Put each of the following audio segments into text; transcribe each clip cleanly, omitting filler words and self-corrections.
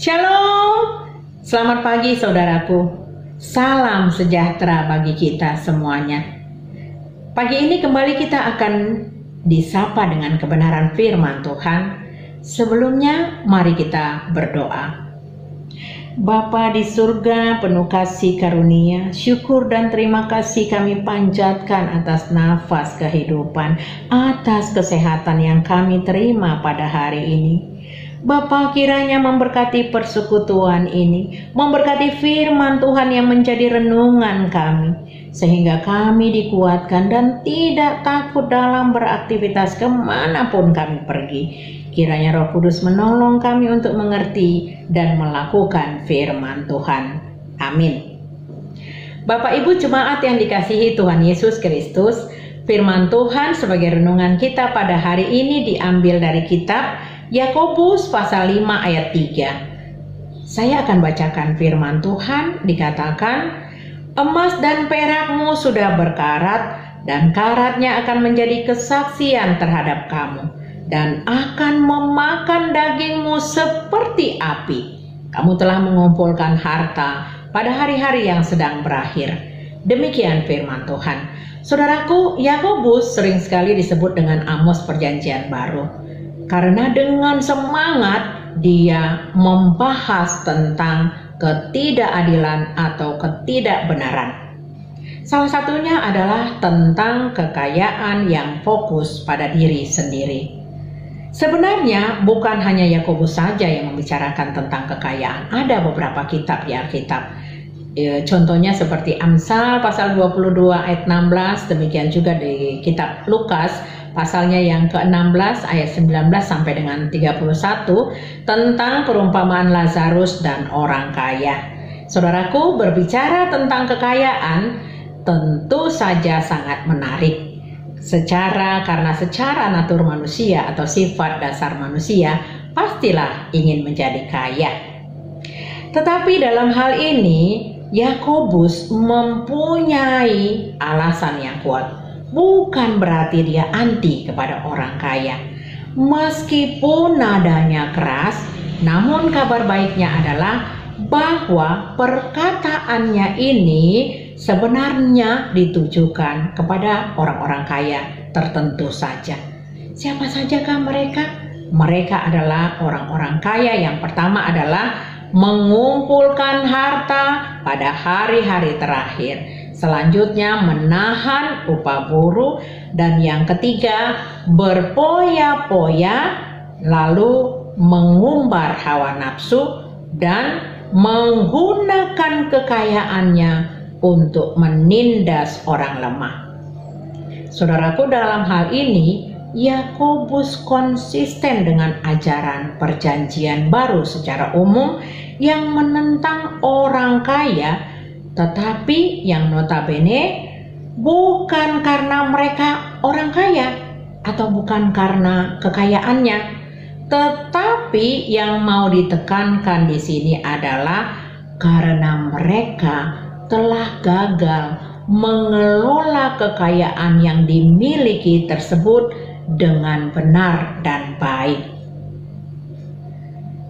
Shalom, selamat pagi saudaraku. Salam sejahtera bagi kita semuanya. Pagi ini kembali kita akan disapa dengan kebenaran firman Tuhan. Sebelumnya mari kita berdoa. Bapa di surga penuh kasih karunia, syukur dan terima kasih kami panjatkan atas nafas kehidupan, atas kesehatan yang kami terima pada hari ini. Bapa, kiranya memberkati persekutuan ini, memberkati firman Tuhan yang menjadi renungan kami, sehingga kami dikuatkan dan tidak takut dalam beraktivitas kemanapun kami pergi. Kiranya Roh Kudus menolong kami untuk mengerti dan melakukan firman Tuhan. Amin. Bapak Ibu jemaat yang dikasihi Tuhan Yesus Kristus, firman Tuhan sebagai renungan kita pada hari ini diambil dari kitab Yakobus pasal 5 ayat 3. Saya akan bacakan firman Tuhan. Dikatakan, emas dan perakmu sudah berkarat, dan karatnya akan menjadi kesaksian terhadap kamu, dan akan memakan dagingmu seperti api. Kamu telah mengumpulkan harta pada hari-hari yang sedang berakhir. Demikian firman Tuhan. Saudaraku, Yakobus sering sekali disebut dengan Amos Perjanjian Baru, karena dengan semangat dia membahas tentang ketidakadilan atau ketidakbenaran. Salah satunya adalah tentang kekayaan yang fokus pada diri sendiri. Sebenarnya bukan hanya Yakobus saja yang membicarakan tentang kekayaan. Ada beberapa kitab di Alkitab. Contohnya seperti Amsal pasal 22 ayat 16, demikian juga di kitab Lukas pasalnya yang ke-16 ayat 19 sampai dengan 31 tentang perumpamaan Lazarus dan orang kaya. Saudaraku, berbicara tentang kekayaan tentu saja sangat menarik. Karena secara natur manusia atau sifat dasar manusia pastilah ingin menjadi kaya. Tetapi dalam hal ini Yakobus mempunyai alasan yang kuat. Bukan berarti dia anti kepada orang kaya. Meskipun nadanya keras, namun kabar baiknya adalah bahwa perkataannya ini sebenarnya ditujukan kepada orang-orang kaya tertentu saja. Siapa sajakah mereka? Mereka adalah orang-orang kaya yang pertama adalah mengumpulkan harta pada hari-hari terakhir. Selanjutnya menahan upah buruh, dan yang ketiga berpoya-poya, lalu mengumbar hawa nafsu dan menggunakan kekayaannya untuk menindas orang lemah. Saudaraku, dalam hal ini Yakobus konsisten dengan ajaran Perjanjian Baru secara umum yang menentang orang kaya, tetapi yang notabene bukan karena mereka orang kaya atau bukan karena kekayaannya, tetapi yang mau ditekankan di sini adalah karena mereka telah gagal mengelola kekayaan yang dimiliki tersebut dengan benar dan baik.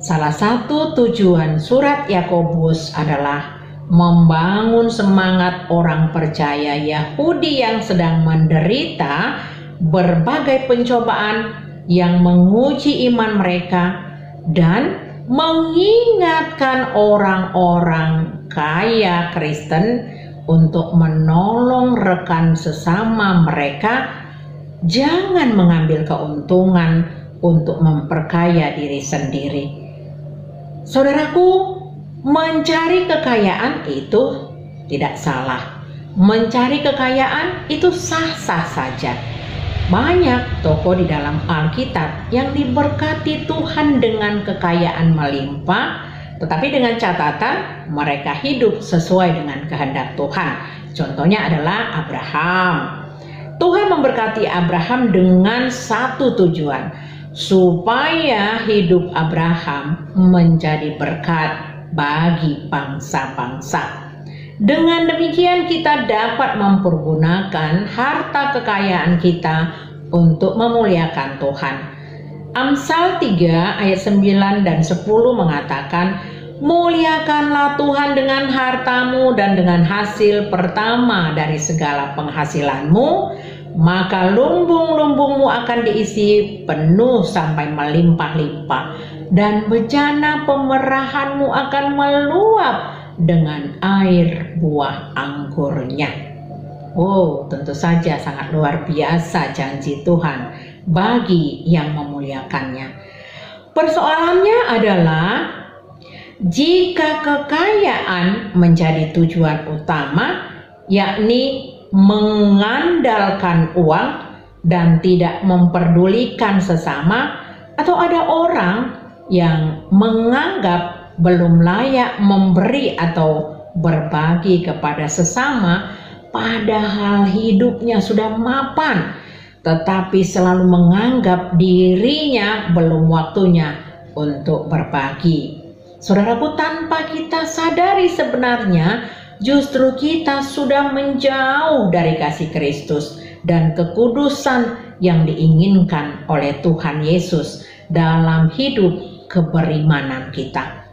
Salah satu tujuan surat Yakobus adalah membangun semangat orang percaya Yahudi yang sedang menderita berbagai pencobaan yang menguji iman mereka, dan mengingatkan orang-orang kaya Kristen untuk menolong rekan sesama mereka jangan mengambil keuntungan untuk memperkaya diri sendiri. Saudaraku, mencari kekayaan itu tidak salah. Mencari kekayaan itu sah-sah saja. Banyak tokoh di dalam Alkitab yang diberkati Tuhan dengan kekayaan melimpah, tetapi dengan catatan mereka hidup sesuai dengan kehendak Tuhan. Contohnya adalah Abraham. Tuhan memberkati Abraham dengan satu tujuan, supaya hidup Abraham menjadi berkat bagi bangsa-bangsa. Dengan demikian kita dapat mempergunakan harta kekayaan kita untuk memuliakan Tuhan. Amsal 3 ayat 9 dan 10 mengatakan, muliakanlah Tuhan dengan hartamu dan dengan hasil pertama dari segala penghasilanmu, maka lumbung-lumbungmu akan diisi penuh sampai melimpah-limpah, dan bejana pemerahanmu akan meluap dengan air buah anggurnya. Oh, tentu saja sangat luar biasa janji Tuhan bagi yang memuliakannya. Persoalannya adalah jika kekayaan menjadi tujuan utama, yakni mengandalkan uang dan tidak memperdulikan sesama, atau ada orang yang menganggap belum layak memberi atau berbagi kepada sesama, padahal hidupnya sudah mapan, tetapi selalu menganggap dirinya belum waktunya untuk berbagi. Saudaraku, tanpa kita sadari sebenarnya justru kita sudah menjauh dari kasih Kristus dan kekudusan yang diinginkan oleh Tuhan Yesus dalam hidup keberimanan kita.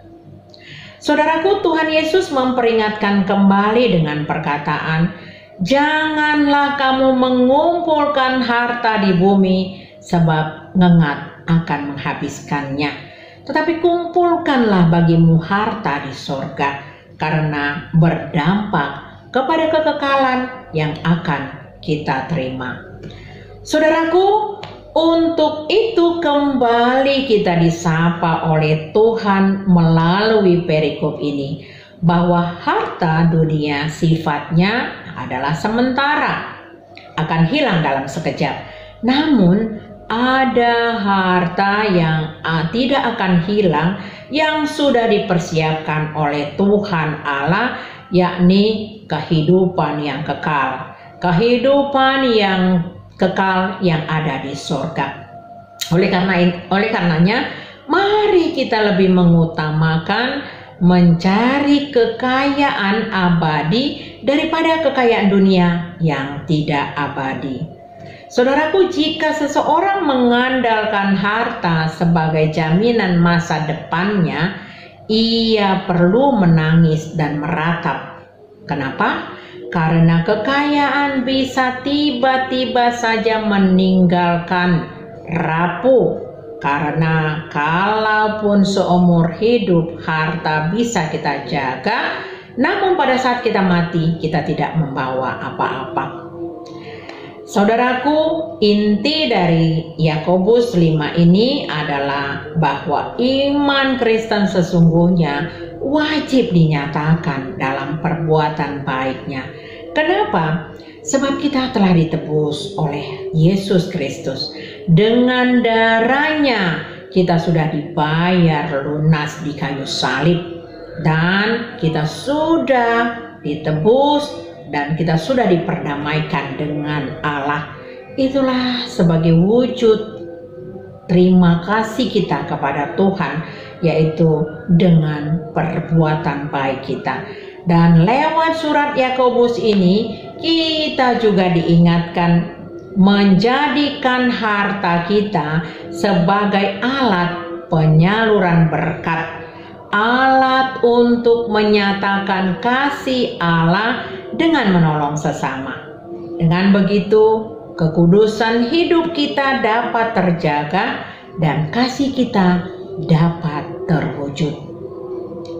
Saudaraku, Tuhan Yesus memperingatkan kembali dengan perkataan, janganlah kamu mengumpulkan harta di bumi sebab ngengat akan menghabiskannya, tetapi kumpulkanlah bagimu harta di sorga, karena berdampak kepada kekekalan yang akan kita terima. Saudaraku, untuk itu kembali kita disapa oleh Tuhan melalui perikop ini, bahwa harta dunia sifatnya adalah sementara, akan hilang dalam sekejap. Namun ada harta yang tidak akan hilang, yang sudah dipersiapkan oleh Tuhan Allah, yakni kehidupan yang kekal, kehidupan yang kekal yang ada di sorga. Oleh karenanya, mari kita lebih mengutamakan mencari kekayaan abadi daripada kekayaan dunia yang tidak abadi. Saudaraku, jika seseorang mengandalkan harta sebagai jaminan masa depannya, ia perlu menangis dan meratap. Kenapa? Karena kekayaan bisa tiba-tiba saja meninggalkan, rapuh. Karena kalaupun seumur hidup harta bisa kita jaga, namun pada saat kita mati kita tidak membawa apa-apa. Saudaraku, inti dari Yakobus 5 ini adalah bahwa iman Kristen sesungguhnya wajib dinyatakan dalam perbuatan baiknya. Kenapa? Sebab kita telah ditebus oleh Yesus Kristus. Dengan darahnya kita sudah dibayar lunas di kayu salib, dan kita sudah ditebus dan kita sudah diperdamaikan dengan Allah. Itulah sebagai wujud terima kasih kita kepada Tuhan, yaitu dengan perbuatan baik kita. Dan lewat surat Yakobus ini kita juga diingatkan menjadikan harta kita sebagai alat penyaluran berkat, alat untuk menyatakan kasih Allah dengan menolong sesama. Dengan begitu, kekudusan hidup kita dapat terjaga dan kasih kita dapat terwujud.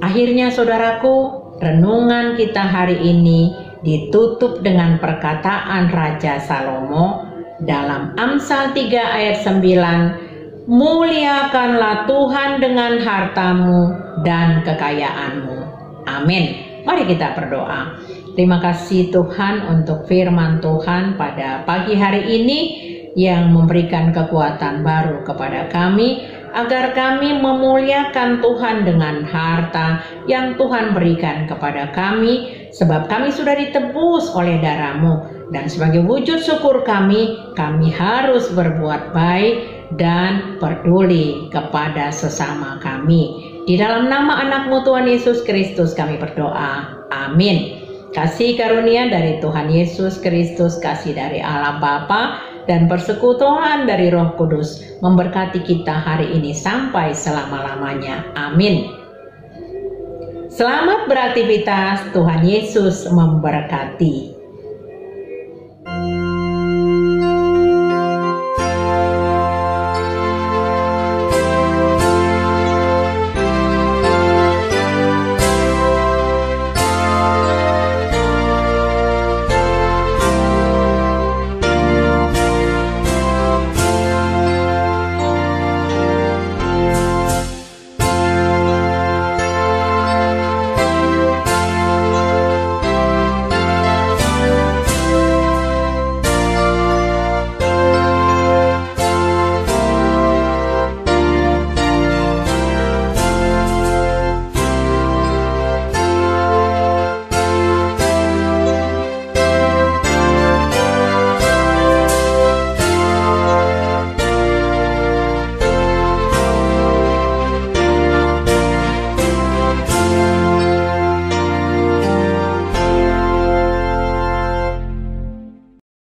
Akhirnya saudaraku, renungan kita hari ini ditutup dengan perkataan Raja Salomo dalam Amsal 3 ayat 9, muliakanlah Tuhan dengan hartamu dan kekayaanmu. Amin. Mari kita berdoa. Terima kasih Tuhan untuk firman Tuhan pada pagi hari ini yang memberikan kekuatan baru kepada kami, agar kami memuliakan Tuhan dengan harta yang Tuhan berikan kepada kami, sebab kami sudah ditebus oleh darah-Mu. Dan sebagai wujud syukur kami harus berbuat baik dan peduli kepada sesama kami. Di dalam nama anak-Mu Tuhan Yesus Kristus kami berdoa. Amin. Kasih karunia dari Tuhan Yesus Kristus, kasih dari Allah Bapa, dan persekutuan dari Roh Kudus memberkati kita hari ini sampai selama-lamanya. Amin. Selamat beraktivitas, Tuhan Yesus memberkati.